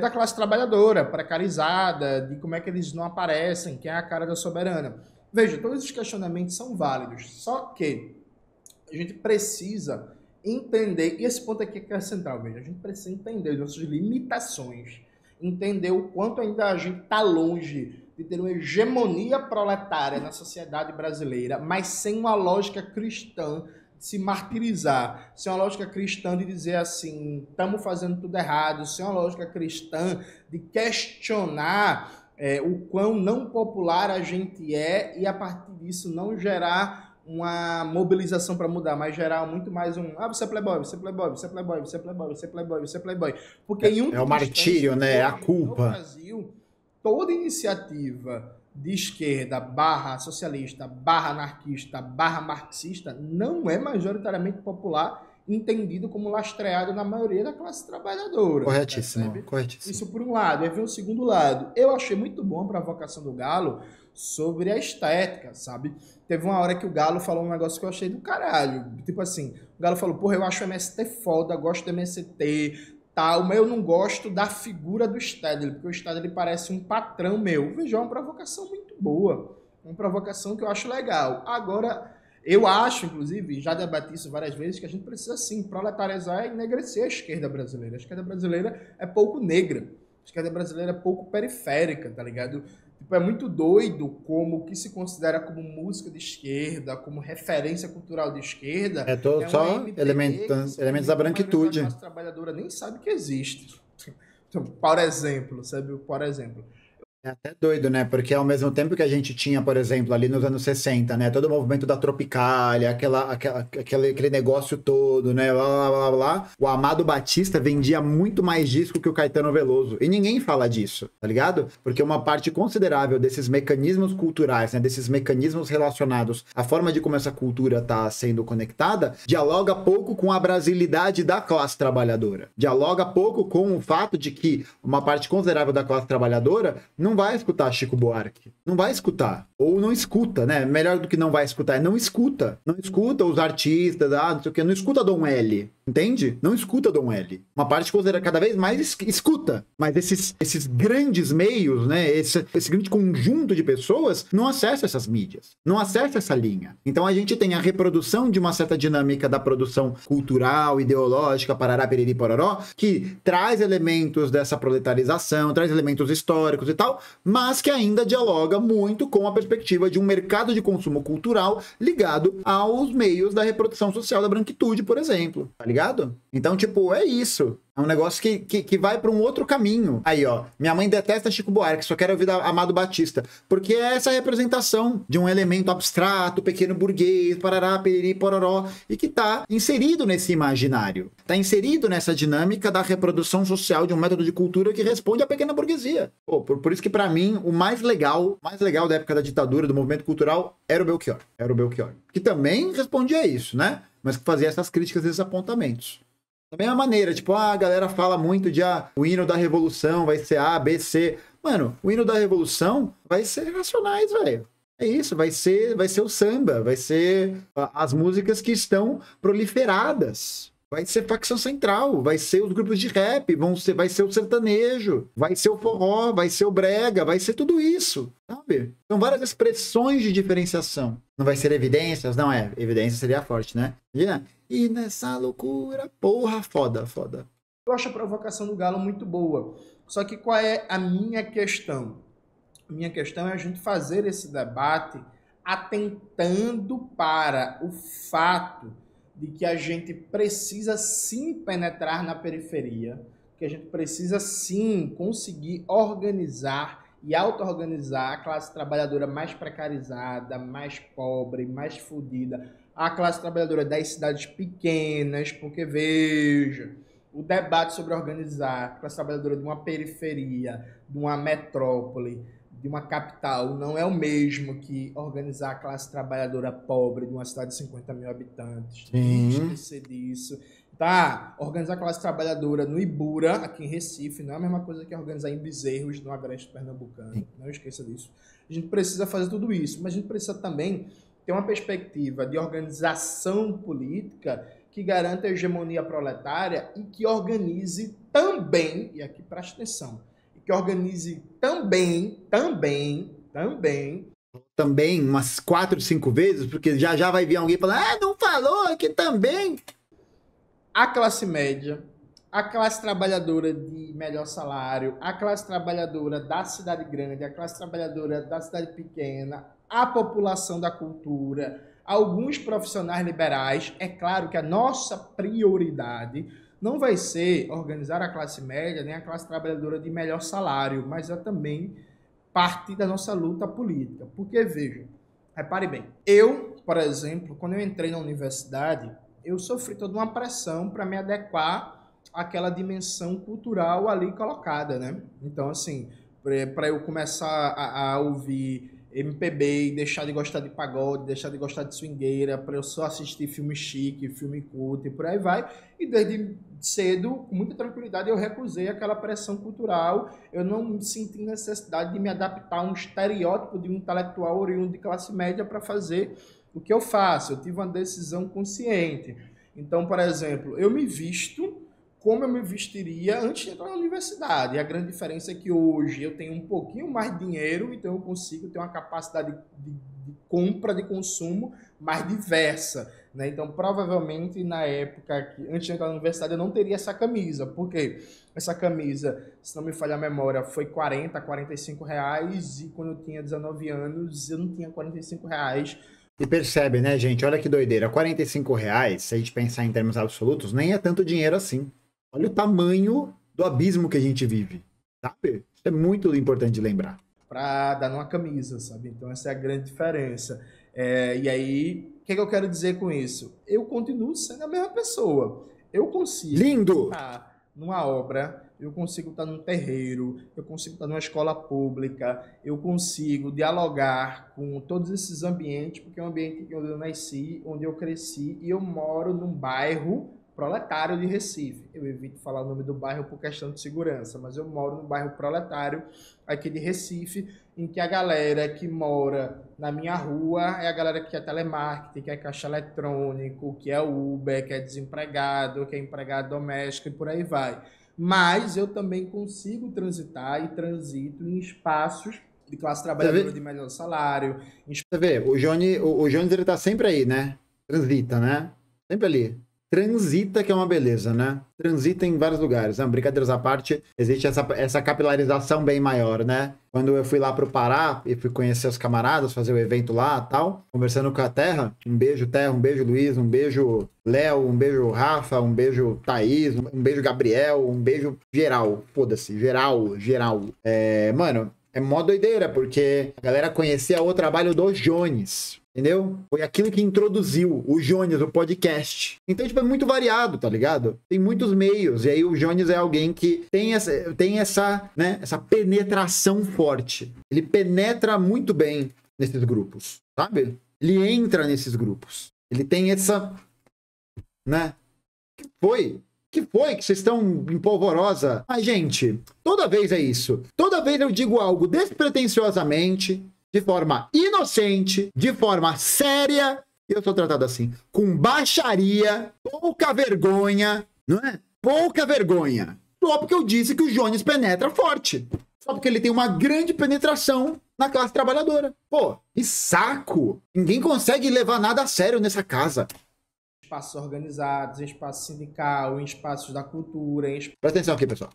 da classe trabalhadora, precarizada, de como é que eles não aparecem, quem é a cara da Soberana. Veja, todos esses questionamentos são válidos, só que a gente precisa entender, e esse ponto aqui é que é central, veja, a gente precisa entender as nossas limitações, entender o quanto ainda a gente está longe de ter uma hegemonia proletária na sociedade brasileira, mas sem uma lógica cristã de se martirizar, sem uma lógica cristã de dizer assim, estamos fazendo tudo errado, sem uma lógica cristã de questionar o quão não popular a gente é e a partir disso não gerar uma mobilização para mudar, mas gerar muito mais você é playboy, você é playboy, você é playboy, você é playboy, você é playboy, você é playboy. Porque é o martírio, né? É a culpa. No Brasil, toda iniciativa de esquerda, socialista, anarquista, marxista, não é majoritariamente popular, entendido como lastreado na maioria da classe trabalhadora. Corretíssimo, corretíssimo. Isso por um lado. Aí vem o segundo lado. Eu achei muito bom a provocação do Galo sobre a estética, sabe? Teve uma hora que o Galo falou um negócio que eu achei do caralho. Tipo assim, o Galo falou, porra, eu acho o MST foda, gosto do MST, tal, mas eu não gosto da figura do Stedley, porque o Stedley parece um patrão meu. Veja, é uma provocação muito boa. Uma provocação que eu acho legal. Agora, eu acho, inclusive, já debati isso várias vezes, que a gente precisa, sim, proletarizar e enegrecer a esquerda brasileira. A esquerda brasileira é pouco negra. A esquerda brasileira é pouco periférica, tá ligado? Tipo, é muito doido como o que se considera como música de esquerda, como referência cultural de esquerda. Só elementos da branquitude. A classe trabalhadora nem sabe que existe. Então, por exemplo, sabe? Por exemplo, É até doido, né? Porque ao mesmo tempo que a gente tinha, por exemplo, ali nos anos 60, né? Todo o movimento da Tropicália, aquele negócio todo, né? Blá, blá, blá, blá. O Amado Batista vendia muito mais disco que o Caetano Veloso. E ninguém fala disso, tá ligado? Porque uma parte considerável desses mecanismos culturais, né? Desses mecanismos relacionados à forma de como essa cultura tá sendo conectada, dialoga pouco com a brasilidade da classe trabalhadora. Dialoga pouco com o fato de que uma parte considerável da classe trabalhadora não vai escutar Chico Buarque. Não vai escutar. Ou não escuta, né? Melhor do que não vai escutar é não escuta. Não escuta os artistas, não sei o quê. Não escuta Dom L. Entende? Não escuta Dom L. Uma parte considera cada vez mais escuta. Mas esses grandes meios, né? Esse grande conjunto de pessoas não acessa essas mídias. Não acessa essa linha. Então a gente tem a reprodução de uma certa dinâmica da produção cultural, ideológica, parará, periri, pororó, que traz elementos dessa proletarização, traz elementos históricos e tal, mas que ainda dialoga muito com a perspectiva de um mercado de consumo cultural ligado aos meios da reprodução social da branquitude, por exemplo, tá ligado? Então, tipo, é isso. É um negócio que vai para um outro caminho. Aí, ó, minha mãe detesta Chico Buarque, só quer ouvir Amado Batista, porque é essa representação de um elemento abstrato, pequeno burguês, parará, periri, pororó, e que tá inserido nesse imaginário. Tá inserido nessa dinâmica da reprodução social de um método de cultura que responde à pequena burguesia. Pô, por isso que para mim, o mais legal da época da ditadura, do movimento cultural, era o Belchior. Era o Belchior. Que também respondia a isso, né? Mas que fazia essas críticas, esses apontamentos. Da mesma maneira, tipo, a galera fala muito de o hino da revolução vai ser A, B, C. Mano, o hino da revolução vai ser Racionais, velho. É isso, vai ser o samba, vai ser as músicas que estão proliferadas. Vai ser facção central, vai ser os grupos de rap, vai ser o sertanejo, vai ser o forró, vai ser o brega, vai ser tudo isso, sabe? São várias expressões de diferenciação. Não vai ser evidências? Não é. Evidência seria forte, né? E nessa loucura, porra, foda. Eu acho a provocação do Galo muito boa. Só que qual é a minha questão? A minha questão é a gente fazer esse debate atentando para o fato de que a gente precisa sim penetrar na periferia, que a gente precisa sim conseguir organizar e auto-organizar a classe trabalhadora mais precarizada, mais pobre, mais fodida, a classe trabalhadora das cidades pequenas, porque veja, o debate sobre organizar a classe trabalhadora de uma periferia, de uma metrópole, de uma capital, não é o mesmo que organizar a classe trabalhadora pobre de uma cidade de 50 mil habitantes. Não esquecer disso. Tá, organizar a classe trabalhadora no Ibura, aqui em Recife, não é a mesma coisa que organizar em Bezerros, no Agreste Pernambucano. Não esqueça disso. A gente precisa fazer tudo isso, mas a gente precisa também ter uma perspectiva de organização política que garanta a hegemonia proletária e que organize também, e aqui preste atenção, que organize também umas 4, 5 vezes, porque já vai vir alguém falando, não falou aqui também. A classe média, a classe trabalhadora de melhor salário, a classe trabalhadora da cidade grande, a classe trabalhadora da cidade pequena, a população da cultura, alguns profissionais liberais. É claro que a nossa prioridade não vai ser organizar a classe média nem a classe trabalhadora de melhor salário, mas é também parte da nossa luta política. Porque, veja, repare bem, eu, por exemplo, quando eu entrei na universidade, eu sofri toda uma pressão para me adequar àquela dimensão cultural ali colocada, né? Então, assim, para eu começar a ouvir MPB e deixar de gostar de pagode, deixar de gostar de swingueira, para eu só assistir filme chique, filme culto e por aí vai. E desde cedo, com muita tranquilidade, eu recusei aquela pressão cultural. Eu não senti necessidade de me adaptar a um estereótipo de um intelectual oriundo de classe média para fazer o que eu faço. Eu tive uma decisão consciente. Então, por exemplo, eu me visto como eu me vestiria antes de entrar na universidade. E a grande diferença é que hoje eu tenho um pouquinho mais de dinheiro, então eu consigo ter uma capacidade de compra, de consumo mais diversa, né? Então, provavelmente, na época, antes de entrar na universidade, eu não teria essa camisa. Por quê? Essa camisa, se não me falha a memória, foi 40, 45 reais, e quando eu tinha 19 anos, eu não tinha 45 reais. E percebe, né, gente? Olha que doideira. 45 reais, se a gente pensar em termos absolutos, nem é tanto dinheiro assim. Olha o tamanho do abismo que a gente vive, sabe? Isso é muito importante de lembrar. para dar numa camisa, sabe? Então essa é a grande diferença. E aí, o que eu quero dizer com isso? Eu continuo sendo a mesma pessoa. Eu consigo estar numa obra, eu consigo estar num terreiro, eu consigo estar numa escola pública, eu consigo dialogar com todos esses ambientes, porque é um ambiente onde eu nasci, onde eu cresci, e eu moro num bairro proletário de Recife. Eu evito falar o nome do bairro por questão de segurança, mas eu moro num bairro proletário aqui de Recife, em que a galera que mora na minha rua é a galera que é telemarketing, que é caixa eletrônico, que é Uber, que é desempregado, que é empregado doméstico e por aí vai. Mas eu também consigo transitar e transito em espaços de classe trabalhadora de melhor salário. Você vê, o Jones ele tá sempre aí, né? Transita, né? Sempre ali. Transita, que é uma beleza, né? Transita em vários lugares, né? Brincadeiras à parte, existe essa capilarização bem maior, né? Quando eu fui lá pro Pará e fui conhecer os camaradas, fazer o evento lá e tal, conversando com a Terra, um beijo Terra, um beijo Luiz, um beijo Léo, um beijo Rafa, um beijo Thaís, um beijo Gabriel, um beijo geral, foda-se, geral. Mano, é mó doideira, porque a galera conhecia o trabalho do Jones. Entendeu? Foi aquilo que introduziu o Jones, o podcast. Então, tipo, é muito variado, tá ligado? Tem muitos meios. E aí o Jones é alguém que tem essa penetração forte. Ele penetra muito bem nesses grupos, sabe? Ele entra nesses grupos. Ele tem essa... né? Que foi que vocês estão em polvorosa? Mas, gente, toda vez é isso. Toda vez eu digo algo despretensiosamente, de forma inocente, de forma séria, e eu sou tratado assim, com baixaria, pouca vergonha, não é? Pouca vergonha. Só porque eu disse que o Jones penetra forte. Só porque ele tem uma grande penetração na classe trabalhadora. Pô, que saco! Ninguém consegue levar nada a sério nessa casa. Espaços organizados, em espaço sindical, em espaços da cultura, Presta atenção aqui, pessoal.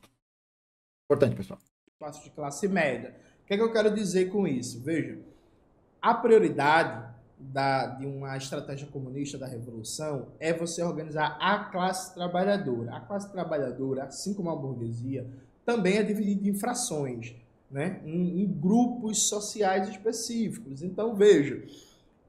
Importante, pessoal. Espaços de classe média. O que é que eu quero dizer com isso? Veja, a prioridade de uma estratégia comunista da revolução é você organizar a classe trabalhadora. A classe trabalhadora, assim como a burguesia, também é dividida em frações, né? Em grupos sociais específicos. Então, veja,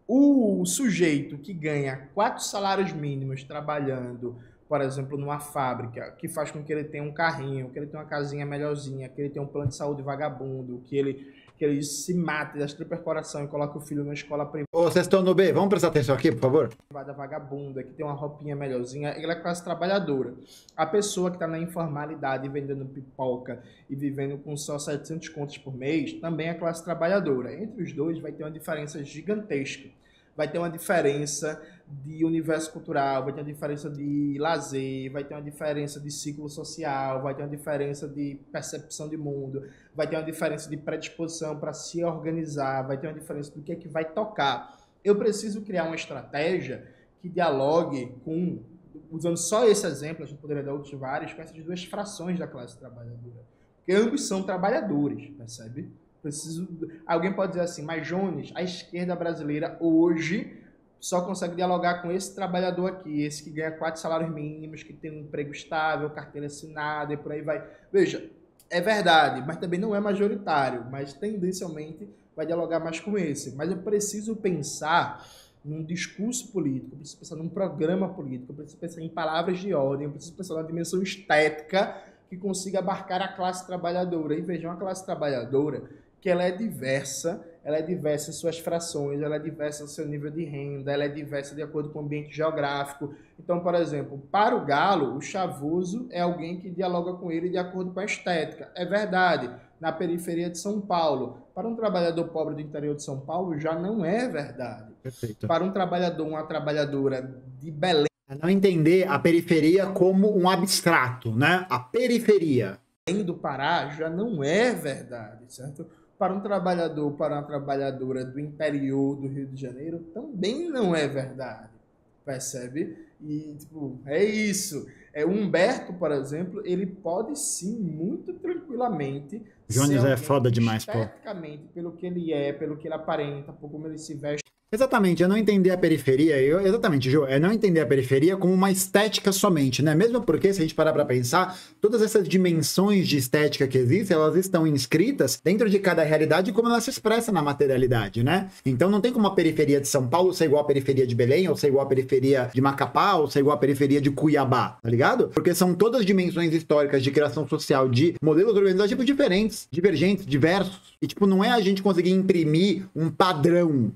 o sujeito que ganha 4 salários mínimos trabalhando, por exemplo, numa fábrica, que faz com que ele tenha um carrinho, que ele tenha uma casinha melhorzinha, que ele tenha um plano de saúde vagabundo, que ele se mate das tripercoração e coloque o filho na escola privada. Ô, vocês estão no B, vamos prestar atenção aqui, por favor? Vagabunda, que tem uma roupinha melhorzinha, ele é classe trabalhadora. A pessoa que está na informalidade, vendendo pipoca e vivendo com só 700 contos por mês, também é classe trabalhadora. Entre os dois vai ter uma diferença gigantesca. Vai ter uma diferença de universo cultural, vai ter uma diferença de lazer, vai ter uma diferença de ciclo social, vai ter uma diferença de percepção de mundo, vai ter uma diferença de predisposição para se organizar, vai ter uma diferença do que é que vai tocar. Eu preciso criar uma estratégia que dialogue com, usando só esse exemplo, a gente poderia dar outros vários, com essas duas frações da classe trabalhadora. Porque ambos são trabalhadores, percebe? Alguém pode dizer assim, mas Jones, a esquerda brasileira hoje só consegue dialogar com esse trabalhador aqui, esse que ganha 4 salários mínimos, que tem um emprego estável, carteira assinada e por aí vai. Veja, é verdade, mas também não é majoritário, mas tendencialmente vai dialogar mais com esse. Mas eu preciso pensar num discurso político, eu preciso pensar num programa político, eu preciso pensar em palavras de ordem, eu preciso pensar na dimensão estética que consiga abarcar a classe trabalhadora. E veja, uma classe trabalhadora que ela é diversa em suas frações, ela é diversa no seu nível de renda, ela é diversa de acordo com o ambiente geográfico. Então, por exemplo, para o Galo, o chavoso é alguém que dialoga com ele de acordo com a estética. É verdade, na periferia de São Paulo. Para um trabalhador pobre do interior de São Paulo, já não é verdade. Perfeito. Para um trabalhador, uma trabalhadora de Belém... Não entender a periferia como um abstrato, né? A periferia. do Pará já não é verdade, certo? Para um trabalhador, para uma trabalhadora do interior do Rio de Janeiro, também não é verdade, percebe? E, tipo, é isso. O Humberto, por exemplo, ele pode sim, muito tranquilamente... Jones é foda demais, pô. Esteticamente, pelo que ele é, pelo que ele aparenta, por como ele se veste... Exatamente, é não entender a periferia, exatamente, Jô, é não entender a periferia como uma estética somente, né? Mesmo porque, se a gente parar pra pensar, todas essas dimensões de estética que existem, elas estão inscritas dentro de cada realidade como ela se expressa na materialidade, né? Então não tem como a periferia de São Paulo ser igual à periferia de Belém, ou ser igual à periferia de Macapá, ou ser igual à periferia de Cuiabá, tá ligado? Porque são todas dimensões históricas de criação social, de modelos organizativos diferentes, divergentes, diversos. E, tipo, não é a gente conseguir imprimir um padrão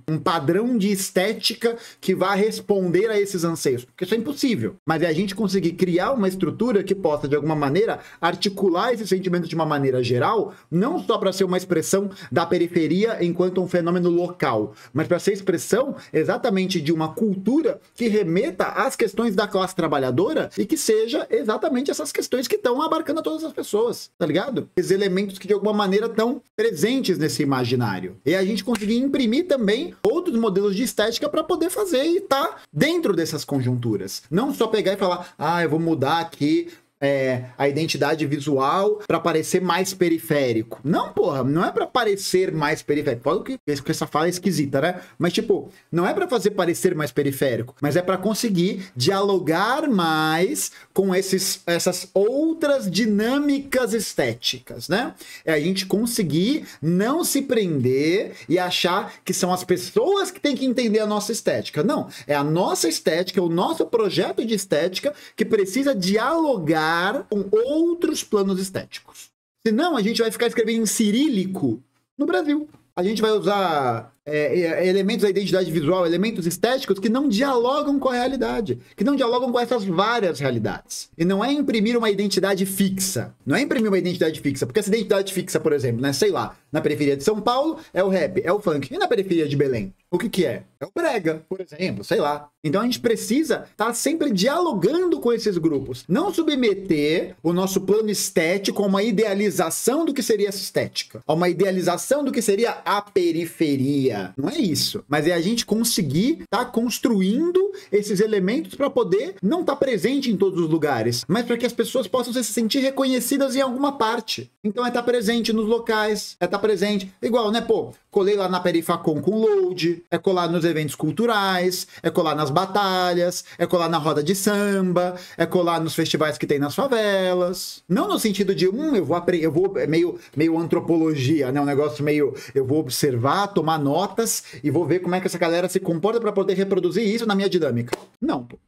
de estética que vá responder a esses anseios, porque isso é impossível. Mas é a gente conseguir criar uma estrutura que possa, de alguma maneira, articular esses sentimentos de uma maneira geral, não só para ser uma expressão da periferia enquanto um fenômeno local, mas para ser expressão exatamente de uma cultura que remeta às questões da classe trabalhadora e que seja exatamente essas questões que estão abarcando todas as pessoas, tá ligado? Esses elementos que, de alguma maneira, estão presentes nesse imaginário. E a gente conseguir imprimir também outros modelos de estética para poder fazer e estar dentro dessas conjunturas. Não só pegar e falar, eu vou mudar aqui a identidade visual para parecer mais periférico. Não, porra, não é para parecer mais periférico. Pode que essa fala é esquisita, né? Mas, tipo, não é para fazer parecer mais periférico, mas é para conseguir dialogar mais com essas outras dinâmicas estéticas, né? É a gente conseguir não se prender e achar que são as pessoas que têm que entender a nossa estética. Não, é a nossa estética, o nosso projeto de estética que precisa dialogar com outros planos estéticos. Senão, a gente vai ficar escrevendo em cirílico no Brasil. A gente vai usar elementos da identidade visual, elementos estéticos que não dialogam com a realidade, que não dialogam com essas várias realidades. E não é imprimir uma identidade fixa. Não é imprimir uma identidade fixa, porque essa identidade fixa, por exemplo, né, sei lá, na periferia de São Paulo é o rap, é o funk. E na periferia de Belém? O que é? É o brega, por exemplo, sei lá. Então a gente precisa estar sempre dialogando com esses grupos. Não submeter o nosso plano estético a uma idealização do que seria essa estética, a uma idealização do que seria a periferia. Não é isso. Mas é a gente conseguir estar construindo esses elementos para poder não estar presente em todos os lugares, mas para que as pessoas possam se sentir reconhecidas em alguma parte. Então é estar presente nos locais, é estar presente. Igual, né, pô? Colei lá na Perifacom com load, é colar nos eventos culturais, é colar nas batalhas, é colar na roda de samba, é colar nos festivais que tem nas favelas. Não no sentido de, eu vou meio antropologia, né? Um negócio meio, eu vou observar, tomar notas e vou ver como é que essa galera se comporta para poder reproduzir isso na minha dinâmica. Não, pô.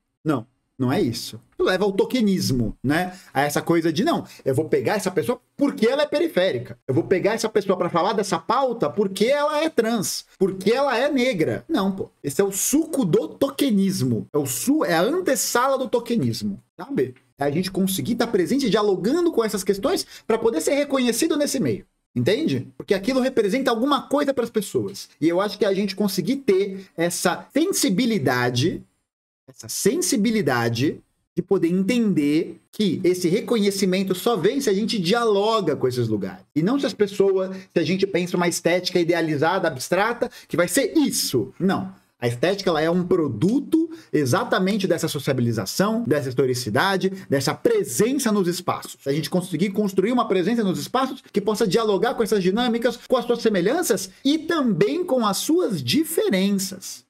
Não é isso. Leva ao tokenismo, né? A essa coisa de, não, eu vou pegar essa pessoa porque ela é periférica. Eu vou pegar essa pessoa para falar dessa pauta porque ela é trans, porque ela é negra. Não, pô. Esse é o suco do tokenismo. É a antessala do tokenismo, sabe? É a gente conseguir estar presente dialogando com essas questões para poder ser reconhecido nesse meio. Entende? Porque aquilo representa alguma coisa para as pessoas. E eu acho que a gente conseguir ter essa sensibilidade de poder entender que esse reconhecimento só vem se a gente dialoga com esses lugares. E não se a gente pensa uma estética idealizada, abstrata, que vai ser isso. Não. A estética ela é um produto exatamente dessa sociabilização, dessa historicidade, dessa presença nos espaços. A gente conseguir construir uma presença nos espaços que possa dialogar com essas dinâmicas, com as suas semelhanças e também com as suas diferenças.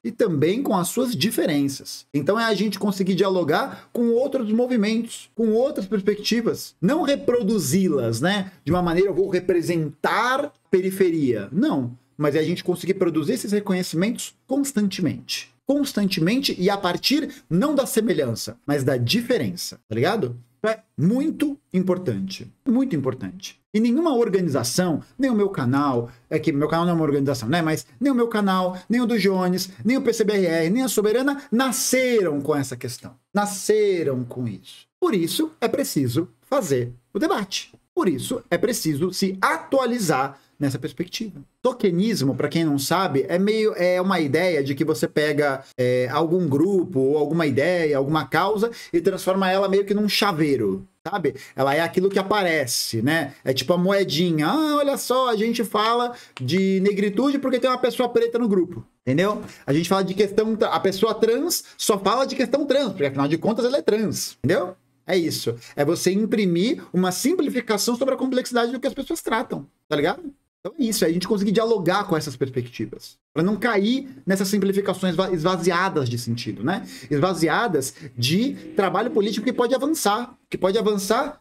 Então é a gente conseguir dialogar com outros movimentos, com outras perspectivas. Não reproduzi-las, né? De uma maneira, eu vou representar periferia. Não. Mas é a gente conseguir produzir esses reconhecimentos constantemente. Constantemente e a partir não da semelhança, mas da diferença, tá ligado? É muito importante. Muito importante. E nenhuma organização, nem o meu canal, meu canal não é uma organização, né? Mas nem o meu canal, nem o do Jones, nem o PCBRR, nem a Soberana nasceram com essa questão. Nasceram com isso. Por isso é preciso fazer o debate. Por isso é preciso se atualizar nessa perspectiva. Tokenismo, para quem não sabe, é uma ideia de que você pega algum grupo ou alguma ideia, alguma causa e transforma ela meio que num chaveiro, sabe? Ela é aquilo que aparece, né? É tipo a moedinha. Olha só, a gente fala de negritude porque tem uma pessoa preta no grupo. Entendeu? A gente fala de questão... A pessoa trans só fala de questão trans, porque afinal de contas ela é trans. Entendeu? É isso. É você imprimir uma simplificação sobre a complexidade do que as pessoas tratam. Tá ligado? Então é isso, é a gente conseguir dialogar com essas perspectivas. Para não cair nessas simplificações esvaziadas de sentido, né? Esvaziadas de trabalho político que pode avançar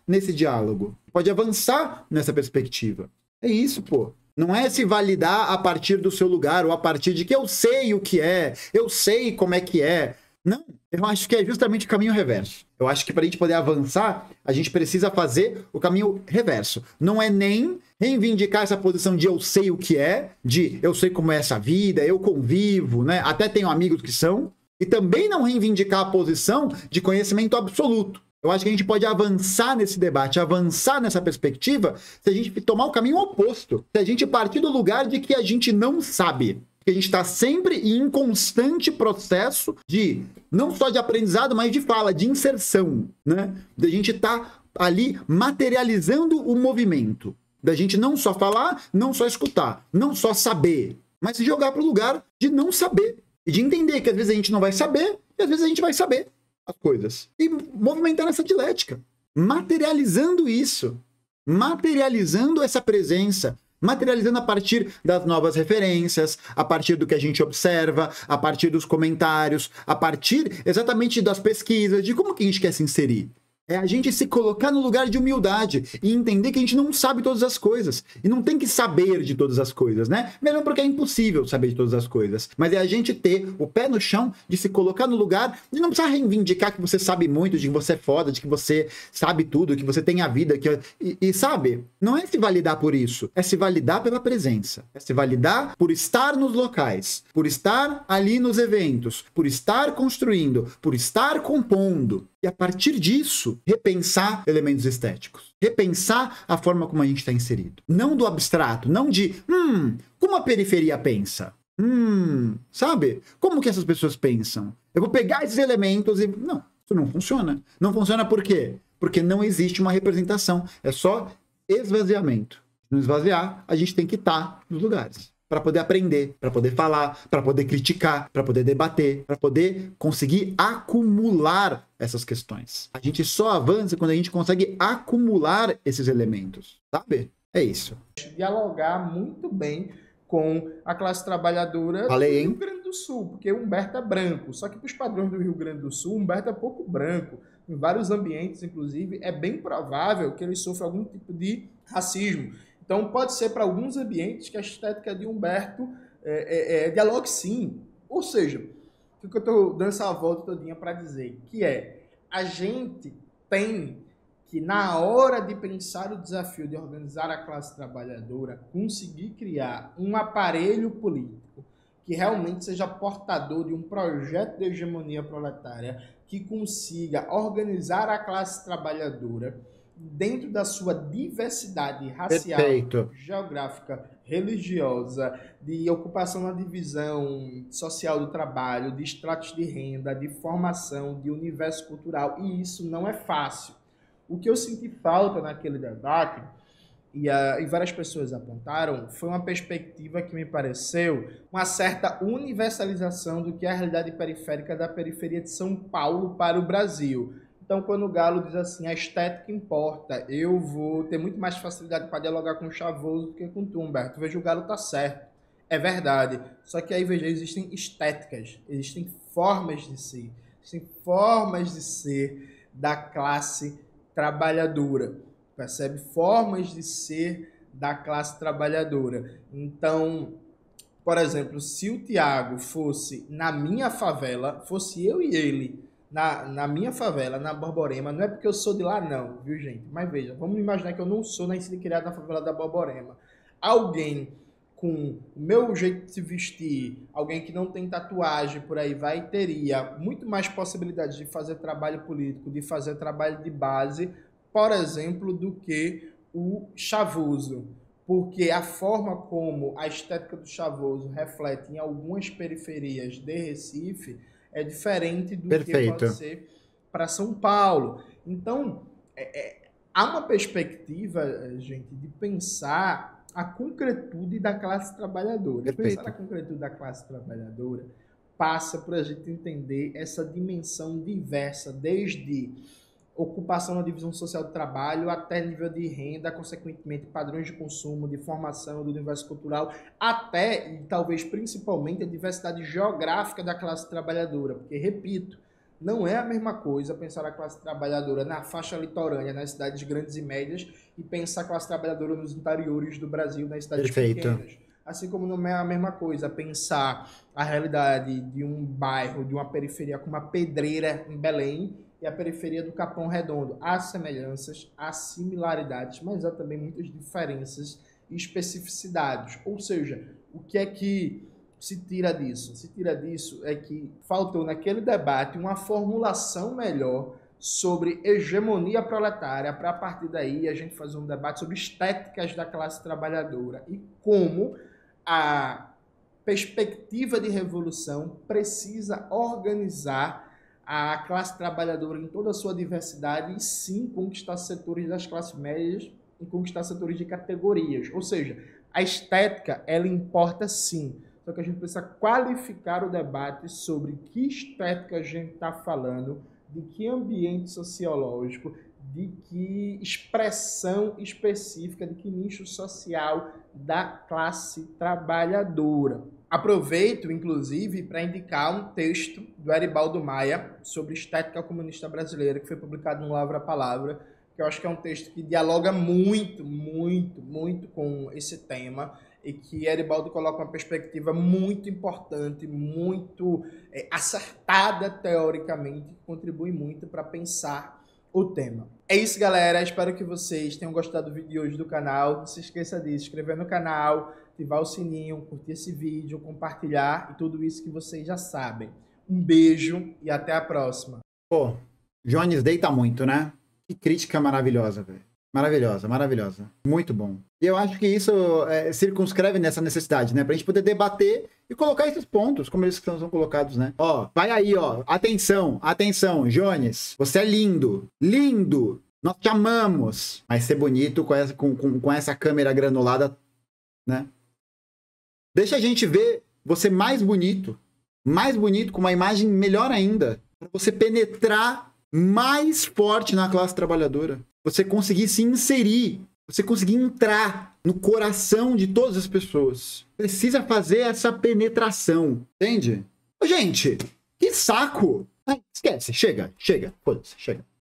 nesse diálogo, pode avançar nessa perspectiva. É isso, pô. Não é se validar a partir do seu lugar ou a partir de que eu sei o que é, eu sei como é que é. Não, eu acho que é justamente o caminho reverso. Eu acho que para a gente poder avançar, a gente precisa fazer o caminho reverso. Não é nem reivindicar essa posição de eu sei o que é, de eu sei como é essa vida, eu convivo, né? Até tenho amigos que são. E também não reivindicar a posição de conhecimento absoluto. Eu acho que a gente pode avançar nesse debate, avançar nessa perspectiva, se a gente tomar o caminho oposto. Se a gente partir do lugar de que a gente não sabe. Que a gente está sempre em constante processo de, não só de aprendizado, mas de fala, de inserção, né? Da gente estar ali materializando o movimento. Da gente não só falar, não só escutar, não só saber, mas se jogar para o lugar de não saber. E de entender que às vezes a gente não vai saber, e às vezes a gente vai saber as coisas. E movimentar essa dialética. Materializando isso. Materializando essa presença. Materializando a partir das novas referências, a partir do que a gente observa, a partir dos comentários, a partir exatamente das pesquisas, de como que a gente quer se inserir. É a gente se colocar no lugar de humildade e entender que a gente não sabe todas as coisas. E não tem que saber de todas as coisas, né? Mesmo porque é impossível saber de todas as coisas. Mas é a gente ter o pé no chão de se colocar no lugar de não precisar reivindicar que você sabe muito, de que você é foda, de que você sabe tudo, que você tem a vida. E sabe, não é se validar por isso. É se validar pela presença. É se validar por estar nos locais, por estar ali nos eventos, por estar construindo, por estar compondo. E a partir disso, repensar elementos estéticos. Repensar a forma como a gente está inserido. Não do abstrato, não de, como a periferia pensa? Sabe? Como que essas pessoas pensam? Eu vou pegar esses elementos e... Não, isso não funciona. Não funciona por quê? Porque não existe uma representação. É só esvaziamento. Se não esvaziar, a gente tem que estar nos lugares. Para poder aprender, para poder falar, para poder criticar, para poder debater, para poder conseguir acumular essas questões. A gente só avança quando a gente consegue acumular esses elementos, sabe? É isso. Dialogar muito bem com a classe trabalhadora do Rio Grande do Sul, porque Humberto é branco, só que para os padrões do Rio Grande do Sul, Humberto é pouco branco. Em vários ambientes, inclusive, é bem provável que ele sofra algum tipo de racismo. Então, pode ser para alguns ambientes que a estética de Humberto dialogue sim. Ou seja, o que eu estou dando essa volta todinha para dizer, que a gente tem que, na hora de pensar o desafio de organizar a classe trabalhadora, conseguir criar um aparelho político que realmente seja portador de um projeto de hegemonia proletária, que consiga organizar a classe trabalhadora dentro da sua diversidade racial, perfeito, geográfica, religiosa, de ocupação na divisão social do trabalho, de estratos de renda, de formação, de universo cultural, e isso não é fácil. O que eu senti falta naquele debate, e várias pessoas apontaram, foi uma perspectiva que me pareceu uma certa universalização do que é a realidade periférica da periferia de São Paulo para o Brasil. Então, quando o Galo diz assim, a estética importa, eu vou ter muito mais facilidade para dialogar com o Chavoso do que com tu, Humberto. Veja, o Galo tá certo. É verdade. Só que aí, veja, existem estéticas, existem formas de ser. Existem formas de ser da classe trabalhadora. Percebe? Formas de ser da classe trabalhadora. Então, por exemplo, se o Tiago fosse na minha favela, fosse eu e ele na minha favela, na Borborema, não é porque eu sou de lá não, viu gente? Mas veja, vamos imaginar que eu não sou nascido e criado na favela da Borborema. Alguém com o meu jeito de se vestir, alguém que não tem tatuagem por aí vai, teria muito mais possibilidades de fazer trabalho político, de fazer trabalho de base, por exemplo, do que o Chavoso. Porque a forma como a estética do Chavoso reflete em algumas periferias de Recife é diferente do perfeito, que pode ser para São Paulo. Então, há uma perspectiva, gente, de pensar a concretude da classe trabalhadora. perfeito. Pensar a concretude da classe trabalhadora passa por a gente entender essa dimensão diversa, desde ocupação na divisão social do trabalho, até nível de renda, consequentemente padrões de consumo, de formação do universo cultural, até, e talvez principalmente, a diversidade geográfica da classe trabalhadora. Porque, repito, não é a mesma coisa pensar a classe trabalhadora na faixa litorânea, nas cidades grandes e médias, e pensar a classe trabalhadora nos interiores do Brasil, nas cidades pequenas. Assim como não é a mesma coisa pensar a realidade de um bairro, de uma periferia como a Pedreira, em Belém, e a periferia do Capão Redondo. Há semelhanças, há similaridades, mas há também muitas diferenças e especificidades. Ou seja, o que é que se tira disso? Se tira disso é que faltou naquele debate uma formulação melhor sobre hegemonia proletária, para a partir daí a gente fazer um debate sobre estéticas da classe trabalhadora e como a perspectiva de revolução precisa organizar a classe trabalhadora em toda a sua diversidade e sim conquistar setores das classes médias e conquistar setores de categorias. Ou seja, a estética, ela importa sim, só que a gente precisa qualificar o debate sobre que estética a gente está falando, de que ambiente sociológico, de que expressão específica, de que nicho social da classe trabalhadora. Aproveito, inclusive, para indicar um texto do Eribaldo Maia sobre estética comunista brasileira, que foi publicado no Lavra Palavra, que eu acho que é um texto que dialoga muito com esse tema e que Eribaldo coloca uma perspectiva muito importante, muito acertada teoricamente, que contribui muito para pensar o tema. É isso, galera. Espero que vocês tenham gostado do vídeo de hoje do canal. Não se esqueça de se inscrever no canal, ativar o sininho, curtir esse vídeo, compartilhar e tudo isso que vocês já sabem. Um beijo e até a próxima. Pô, Jones deita muito, né? Que crítica maravilhosa, velho. Maravilhosa, maravilhosa. Muito bom. E eu acho que isso circunscreve nessa necessidade, né? Pra gente poder debater e colocar esses pontos, como eles são colocados, né? Ó, vai aí, ó. Atenção, atenção, Jones. Você é lindo. Lindo. Nós te amamos. Mas ser bonito com essa câmera granulada, né? Deixa a gente ver você mais bonito. Mais bonito, com uma imagem melhor ainda. Pra você penetrar mais forte na classe trabalhadora. Você conseguir se inserir, você conseguir entrar no coração de todas as pessoas. Precisa fazer essa penetração, entende? Gente, que saco! Ai, esquece, chega, foda-se, chega.